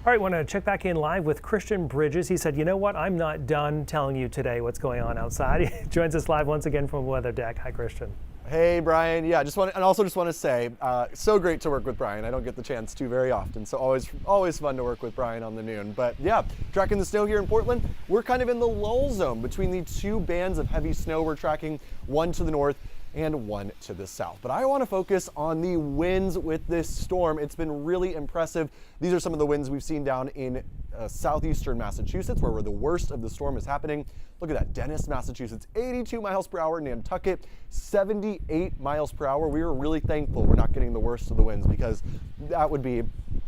All right, want to check back in live with Christian Bridges. He said, you know what, I'm not done telling you today what's going on outside. He joins us live once again from Weather Deck. Hi, Christian. Hey, Brian. Yeah, just want to say, so great to work with Brian. I don't get the chance to very often, so always fun to work with Brian on the noon. But yeah, tracking the snow here in Portland, we're kind of in the lull zone between the two bands of heavy snow we're tracking, one to the north and one to the south. But I want to focus on the winds with this storm. It's been really impressive. These are some of the winds we've seen down in southeastern Massachusetts, where the worst of the storm is happening. Look at that, Dennis, Massachusetts, 82 miles per hour, Nantucket, 78 miles per hour. We were really thankful we're not getting the worst of the winds, because that would be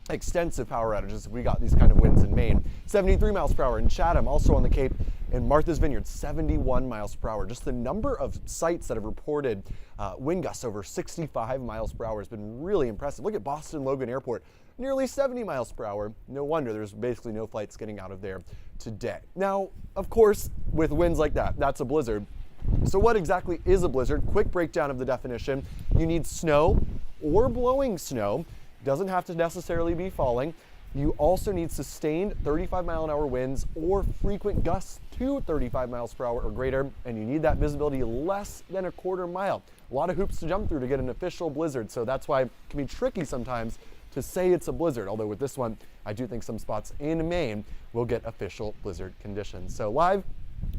extensive power outages if we got these kind of winds in Maine. 73 miles per hour in Chatham, also on the Cape, in Martha's Vineyard, 71 miles per hour. Just the number of sites that have reported wind gusts over 65 miles per hour has been really impressive. Look at Boston Logan Airport, nearly 70 miles per hour. No wonder there's basically no flights getting out of there today. Now, of course, with winds like that, that's a blizzard. So what exactly is a blizzard? Quick breakdown of the definition. You need snow or blowing snow. Doesn't have to necessarily be falling. You also need sustained 35-mile-an-hour winds or frequent gusts to 35 miles per hour or greater, and you need that visibility less than a quarter mile. A lot of hoops to jump through to get an official blizzard, so that's why it can be tricky sometimes to say it's a blizzard, although with this one, I do think some spots in Maine will get official blizzard conditions. So live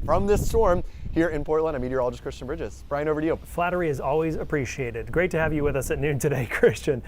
from this storm here in Portland, I'm meteorologist Christian Bridges. Brian, over to you. Flattery is always appreciated. Great to have you with us at noon today, Christian.